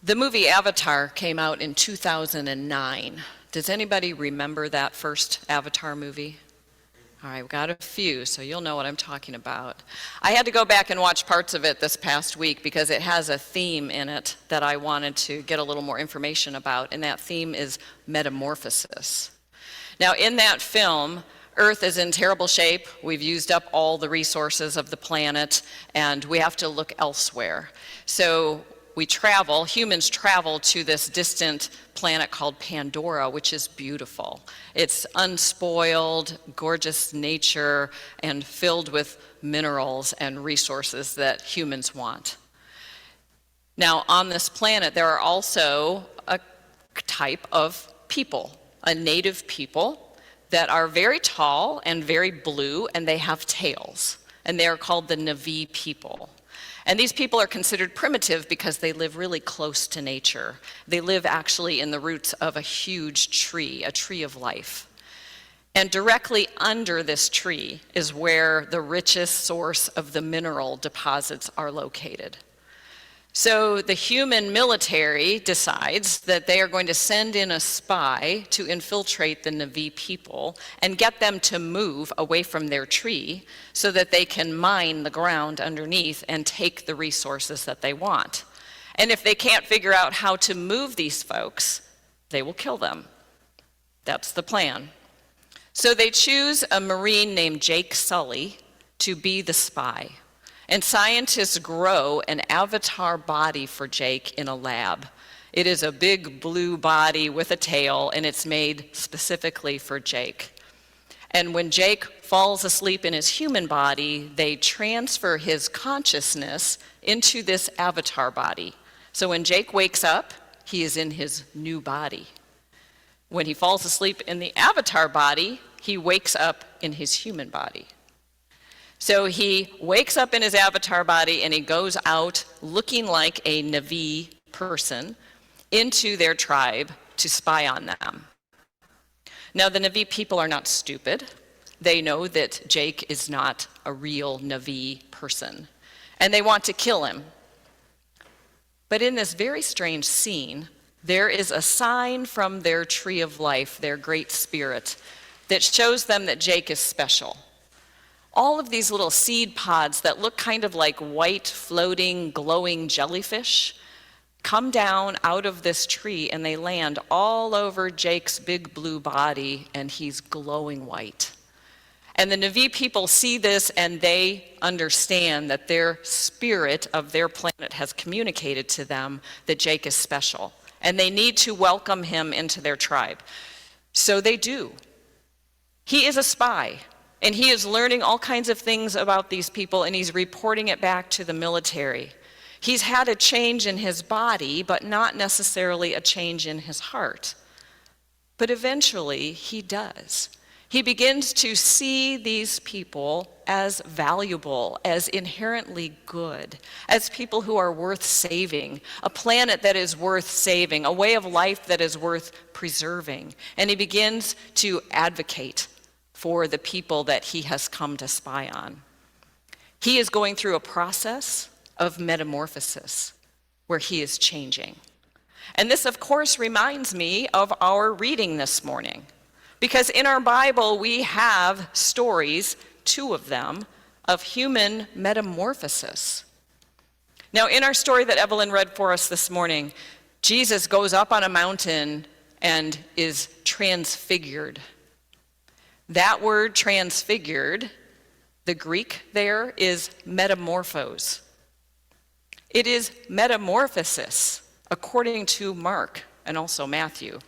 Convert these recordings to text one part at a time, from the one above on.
The movie Avatar came out in 2009. Does anybody remember that first Avatar movie? All right, we've got a few, so you'll know what I'm talking about. I had to go back and watch parts of it this past week because it has a theme in it that I wanted to get a little more information about, and that theme is metamorphosis. Now, in that film, Earth is in terrible shape. We've used up all the resources of the planet, and we have to look elsewhere. So humans travel to this distant planet called Pandora, which is beautiful. It's unspoiled, gorgeous nature, and filled with minerals and resources that humans want. Now, on this planet, there are also a type of people, a native people, that are very tall and very blue, and they have tails. And they are called the Na'vi people. And these people are considered primitive because they live really close to nature. They live actually in the roots of a huge tree, a tree of life. And directly under this tree is where the richest source of the mineral deposits are located. So the human military decides that they are going to send in a spy to infiltrate the Na'vi people and get them to move away from their tree so that they can mine the ground underneath and take the resources that they want. And if they can't figure out how to move these folks, they will kill them. That's the plan. So they choose a Marine named Jake Sully to be the spy. And scientists grow an avatar body for Jake in a lab. It is a big blue body with a tail, and it's made specifically for Jake. And when Jake falls asleep in his human body, they transfer his consciousness into this avatar body. So when Jake wakes up, he is in his new body. When he falls asleep in the avatar body, he wakes up in his human body. So he wakes up in his avatar body and he goes out looking like a Na'vi person into their tribe to spy on them. Now, the Na'vi people are not stupid. They know that Jake is not a real Na'vi person, and they want to kill him. But in this very strange scene, there is a sign from their tree of life, their great spirit, that shows them that Jake is special. All of these little seed pods that look kind of like white, floating, glowing jellyfish come down out of this tree and they land all over Jake's big blue body, and he's glowing white. And the Na'vi people see this and they understand that their spirit of their planet has communicated to them that Jake is special, and they need to welcome him into their tribe. So they do. He is a spy. And he is learning all kinds of things about these people, and he's reporting it back to the military. He's had a change in his body, but not necessarily a change in his heart. But eventually, he does. He begins to see these people as valuable, as inherently good, as people who are worth saving, a planet that is worth saving, a way of life that is worth preserving. And he begins to advocate for the people that he has come to spy on. He is going through a process of metamorphosis where he is changing. And this, of course, reminds me of our reading this morning, because in our Bible we have stories, 2 of them, of human metamorphosis. Now, in our story that Evelyn read for us this morning, Jesus goes up on a mountain and is transfigured. That word transfigured, the Greek there is metamorphos. It is metamorphosis, according to Mark and also Matthew.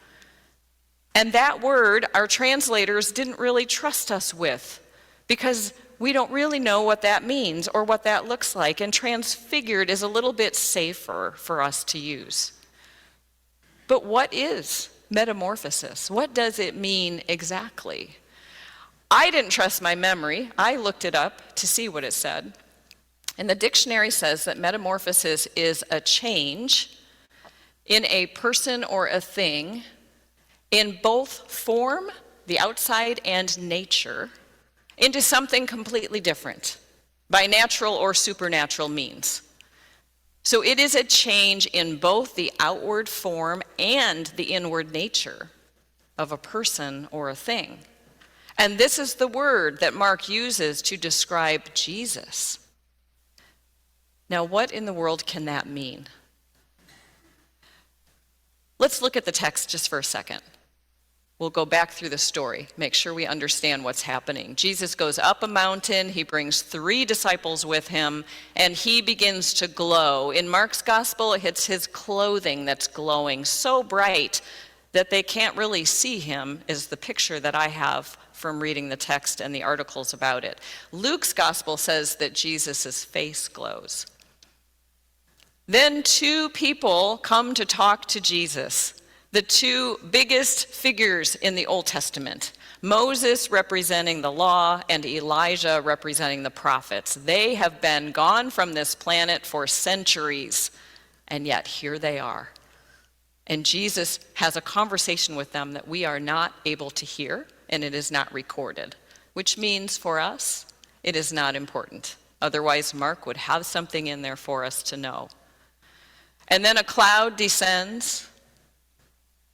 And that word, our translators didn't really trust us with, because we don't really know what that means or what that looks like, and transfigured is a little bit safer for us to use. But what is metamorphosis? What does it mean exactly? I didn't trust my memory. I looked it up to see what it said. And the dictionary says that metamorphosis is a change in a person or a thing in both form, the outside, and nature, into something completely different by natural or supernatural means. So it is a change in both the outward form and the inward nature of a person or a thing. And this is the word that Mark uses to describe Jesus. Now, what in the world can that mean? Let's look at the text just for a second. We'll go back through the story, make sure we understand what's happening. Jesus goes up a mountain, he brings 3 disciples with him, and he begins to glow. In Mark's gospel, it's his clothing that's glowing so bright that they can't really see him, is the picture that I have from reading the text and the articles about it. Luke's gospel says that Jesus' face glows. Then 2 people come to talk to Jesus. The 2 biggest figures in the Old Testament, Moses representing the law and Elijah representing the prophets. They have been gone from this planet for centuries, and yet here they are. And Jesus has a conversation with them that we are not able to hear, and it is not recorded, which means for us, it is not important. Otherwise, Mark would have something in there for us to know. And then a cloud descends,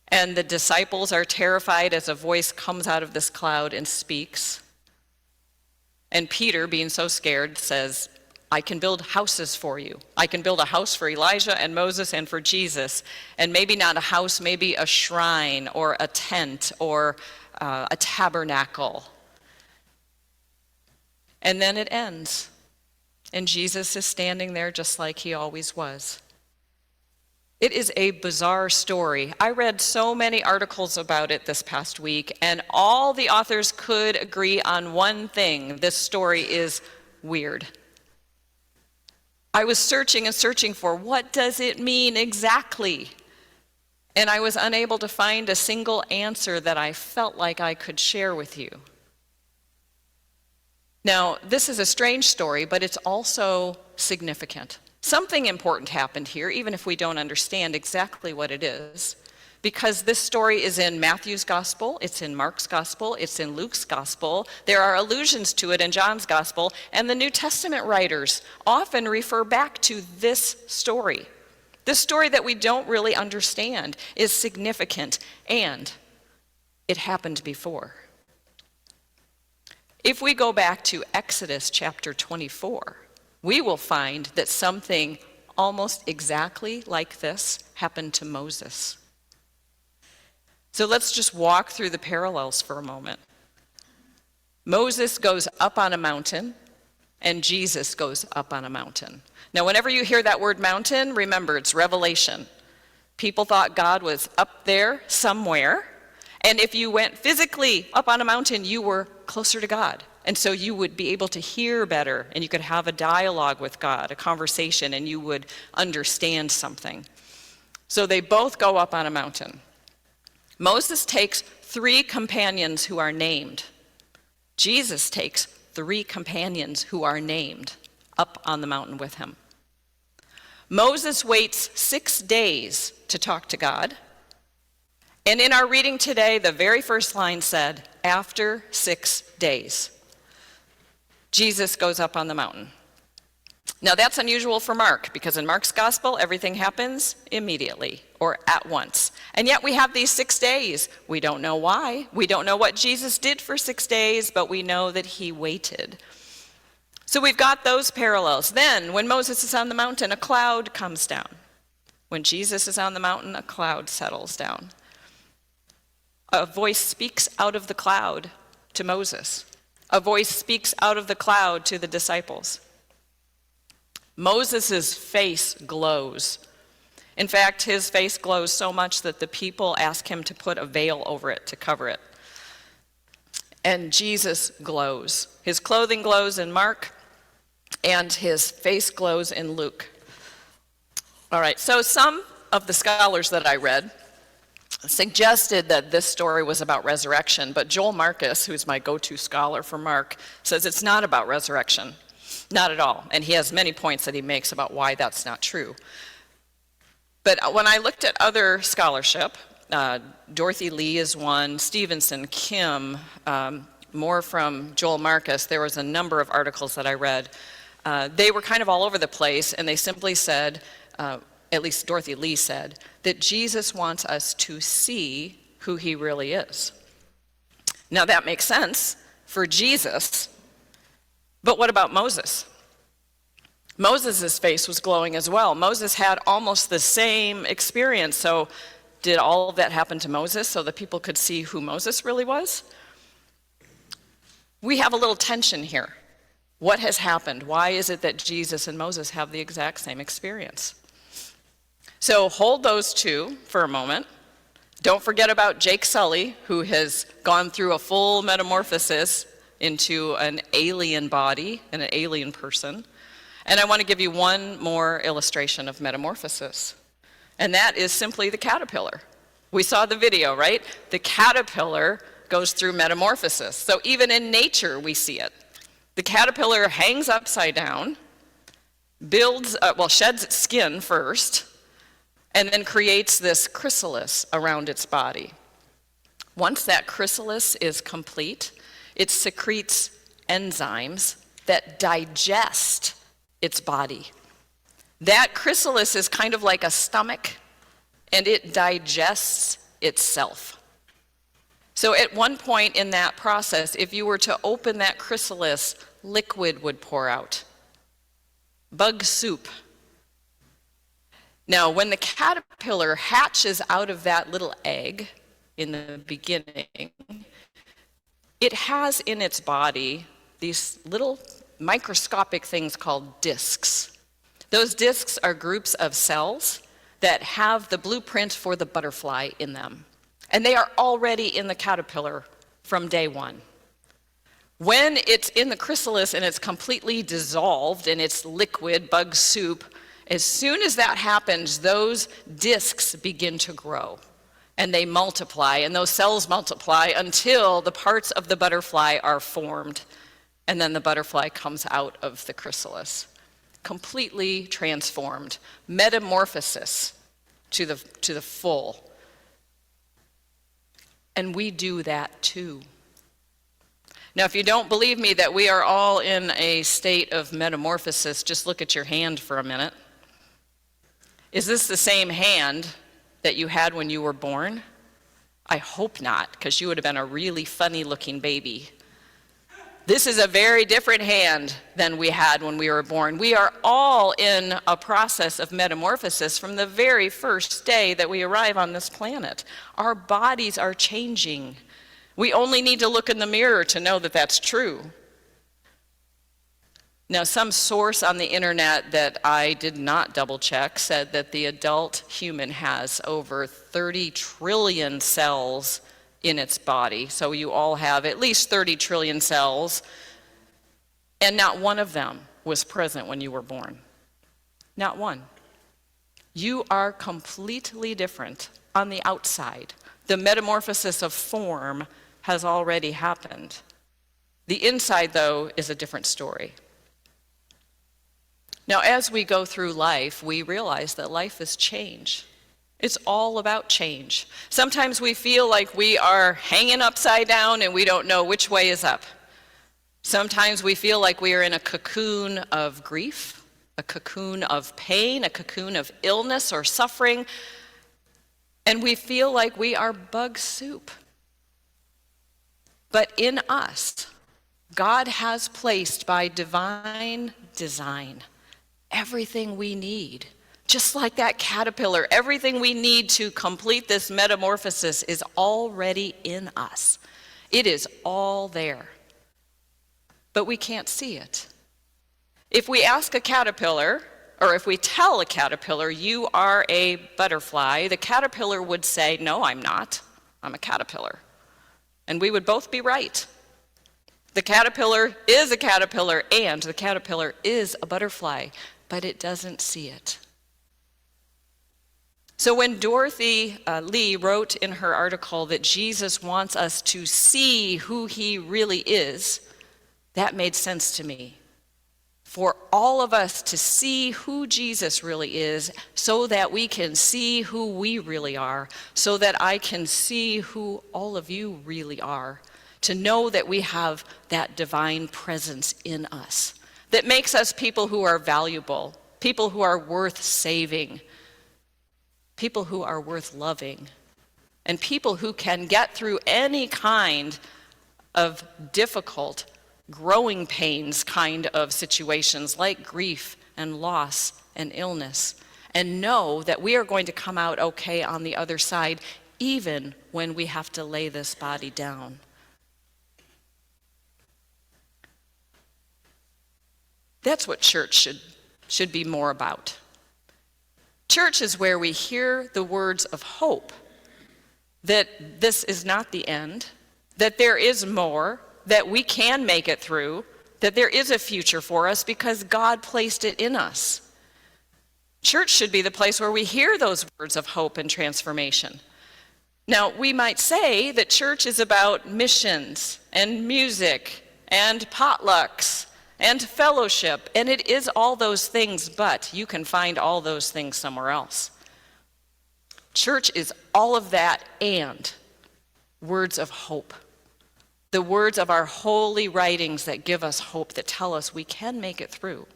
and the disciples are terrified as a voice comes out of this cloud and speaks. And Peter, being so scared, says, I can build houses for you. I can build a house for Elijah and Moses and for Jesus. And maybe not a house, maybe a shrine or a tent or a tabernacle. And then it ends. And Jesus is standing there just like he always was. It is a bizarre story. I read so many articles about it this past week, and all the authors could agree on one thing. This story is weird. I was searching and searching for what does it mean exactly? And I was unable to find a single answer that I felt like I could share with you. Now, this is a strange story, but it's also significant. Something important happened here, even if we don't understand exactly what it is, because this story is in Matthew's gospel, it's in Mark's gospel, it's in Luke's gospel. There are allusions to it in John's gospel, and the New Testament writers often refer back to this story. This story that we don't really understand is significant, and it happened before. If we go back to Exodus chapter 24, we will find that something almost exactly like this happened to Moses. So let's just walk through the parallels for a moment. Moses goes up on a mountain, and Jesus goes up on a mountain. Now, whenever you hear that word mountain, remember it's revelation. People thought God was up there somewhere, and if you went physically up on a mountain, you were closer to God. And so you would be able to hear better, and you could have a dialogue with God, a conversation, and you would understand something. So they both go up on a mountain. Moses takes 3 companions who are named. Jesus takes 3 companions who are named up on the mountain with him. Moses waits 6 days to talk to God. And in our reading today, the very first line said, after 6 days. Jesus goes up on the mountain. Now that's unusual for Mark, because in Mark's gospel, everything happens immediately or at once. And yet we have these 6 days. We don't know why. We don't know what Jesus did for 6 days, but we know that he waited. So we've got those parallels. Then when Moses is on the mountain, a cloud comes down. When Jesus is on the mountain, a cloud settles down. A voice speaks out of the cloud to Moses. A voice speaks out of the cloud to the disciples. Moses' face glows. In fact, his face glows so much that the people ask him to put a veil over it to cover it. And Jesus glows. His clothing glows in Mark, and his face glows in Luke. All right, so some of the scholars that I read suggested that this story was about resurrection, but Joel Marcus, who's my go-to scholar for Mark, says it's not about resurrection. Not at all. And he has many points that he makes about why that's not true. But when I looked at other scholarship, Dorothy Lee is one, Stevenson, Kim, more from Joel Marcus, there was a number of articles that I read. They were kind of all over the place, and they simply said at least Dorothy Lee said, that Jesus wants us to see who he really is. Now that makes sense for Jesus, but what about Moses? Moses' face was glowing as well. Moses had almost the same experience. So did all of that happen to Moses so that people could see who Moses really was? We have a little tension here. What has happened? Why is it that Jesus and Moses have the exact same experience? So hold those two for a moment. Don't forget about Jake Sully, who has gone through a full metamorphosis into an alien body and an alien person. And I want to give you one more illustration of metamorphosis. And that is simply the caterpillar. We saw the video, right? The caterpillar goes through metamorphosis. So even in nature, we see it. The caterpillar hangs upside down, sheds its skin first, and then creates this chrysalis around its body. Once that chrysalis is complete, it secretes enzymes that digest its body. That chrysalis is kind of like a stomach, and it digests itself. So at one point in that process, if you were to open that chrysalis, liquid would pour out. Bug soup. Now, when the caterpillar hatches out of that little egg in the beginning, it has in its body these little microscopic things called discs. Those discs are groups of cells that have the blueprint for the butterfly in them. And they are already in the caterpillar from day one. When it's in the chrysalis and it's completely dissolved in its liquid bug soup, as soon as that happens, those discs begin to grow. And they multiply, and those cells multiply until the parts of the butterfly are formed. And then the butterfly comes out of the chrysalis, completely transformed. Metamorphosis to the full. And we do that too. Now, if you don't believe me that we are all in a state of metamorphosis, just look at your hand for a minute. Is this the same hand that you had when you were born? I hope not, because you would have been a really funny looking baby. This is a very different hand than we had when we were born. We are all in a process of metamorphosis from the very first day that we arrive on this planet. Our bodies are changing. We only need to look in the mirror to know that that's true. Now, some source on the internet that I did not double check said that the adult human has over 30 trillion cells in its body. So you all have at least 30 trillion cells, and not one of them was present when you were born. Not one. You are completely different on the outside. The metamorphosis of form has already happened. The inside, though, is a different story. Now, as we go through life, we realize that life is change. It's all about change. Sometimes we feel like we are hanging upside down and we don't know which way is up. Sometimes we feel like we are in a cocoon of grief, a cocoon of pain, a cocoon of illness or suffering, and we feel like we are bug soup. But in us, God has placed by divine design everything we need. Just like that caterpillar, everything we need to complete this metamorphosis is already in us. It is all there. But we can't see it. If we ask a caterpillar, or if we tell a caterpillar, you are a butterfly, the caterpillar would say, no, I'm not. I'm a caterpillar. And we would both be right. The caterpillar is a caterpillar, and the caterpillar is a butterfly, but it doesn't see it. So when Dorothy Lee wrote in her article that Jesus wants us to see who he really is, that made sense to me. For all of us to see who Jesus really is so that we can see who we really are, so that I can see who all of you really are, to know that we have that divine presence in us that makes us people who are valuable people who are worth saving, people who are worth loving, and people who can get through any kind of difficult, growing pains kind of situations like grief and loss and illness, and know that we are going to come out okay on the other side, even when we have to lay this body down. That's what church should be more about. Church is where we hear the words of hope that this is not the end, that there is more, that we can make it through, that there is a future for us because God placed it in us. Church should be the place where we hear those words of hope and transformation. Now, we might say that church is about missions and music and potlucks and fellowship, and it is all those things, but you can find all those things somewhere else. Church is all of that and words of hope. The words of our holy writings that give us hope, that tell us we can make it through.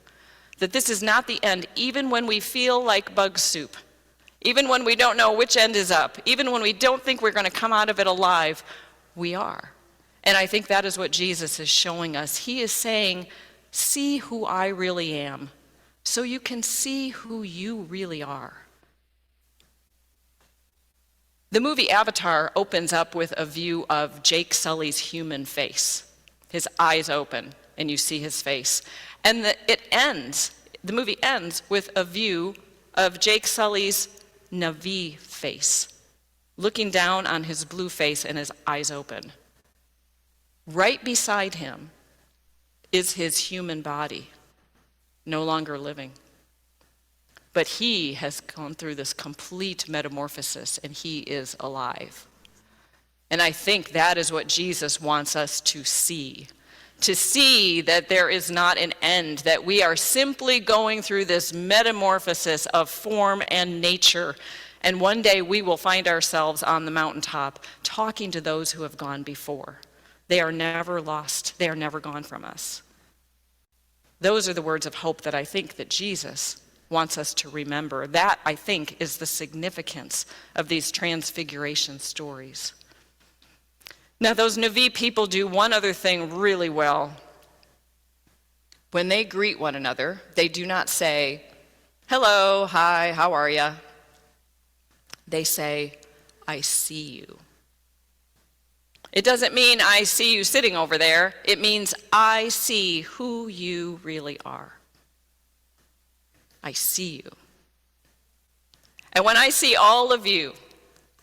That this is not the end, even when we feel like bug soup. Even when we don't know which end is up. Even when we don't think we're going to come out of it alive, we are. And I think that is what Jesus is showing us. He is saying, see who I really am, so you can see who you really are. The movie Avatar opens up with a view of Jake Sully's human face. His eyes open, and you see his face. And the movie ends with a view of Jake Sully's Na'vi face, looking down on his blue face and his eyes open. Right beside him is his human body, no longer living. But he has gone through this complete metamorphosis, and he is alive. And I think that is what Jesus wants us to see that there is not an end, that we are simply going through this metamorphosis of form and nature. And one day we will find ourselves on the mountaintop talking to those who have gone before. They are never lost. They are never gone from us. Those are the words of hope that I think that Jesus wants us to remember. That, I think, is the significance of these transfiguration stories. Now, those Na'vi people do one other thing really well. When they greet one another, they do not say, hello, hi, how are ya? They say, I see you. It doesn't mean I see you sitting over there. It means I see who you really are. I see you. And when I see all of you,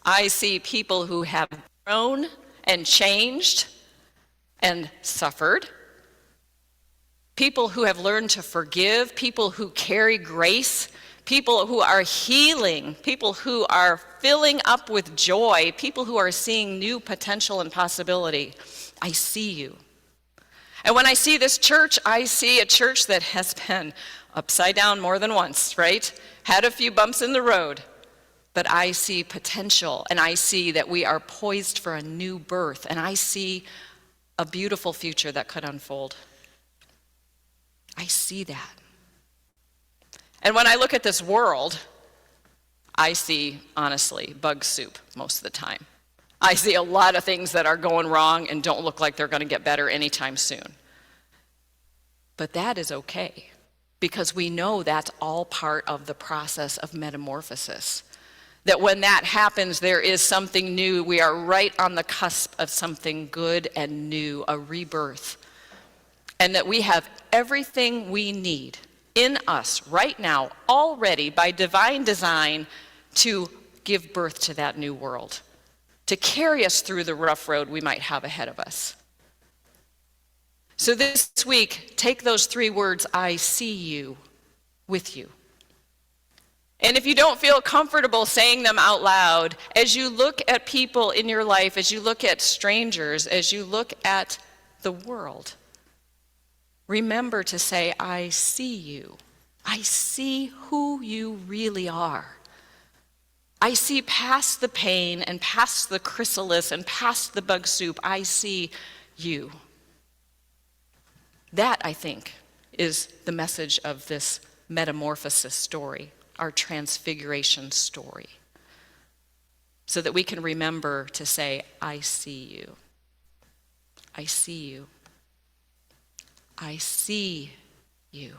I see people who have grown and changed and suffered, people who have learned to forgive, people who carry grace, people who are healing, people who are filling up with joy, people who are seeing new potential and possibility. I see you. And when I see this church, I see a church that has been upside down more than once, right? Had a few bumps in the road. But I see potential, and I see that we are poised for a new birth, and I see a beautiful future that could unfold. I see that. And when I look at this world, I see, honestly, bug soup most of the time. I see a lot of things that are going wrong and don't look like they're going to get better anytime soon. But that is okay, because we know that's all part of the process of metamorphosis. That when that happens, there is something new. We are right on the cusp of something good and new, a rebirth. And that we have everything we need in us right now, already by divine design, to give birth to that new world, to carry us through the rough road we might have ahead of us. So this week, take those 3 words, I see you, with you. And if you don't feel comfortable saying them out loud, as you look at people in your life, as you look at strangers, as you look at the world, remember to say, I see you. I see who you really are. I see past the pain and past the chrysalis and past the bug soup. I see you. That, I think, is the message of this metamorphosis story, our transfiguration story, so that we can remember to say, I see you. I see you. I see you.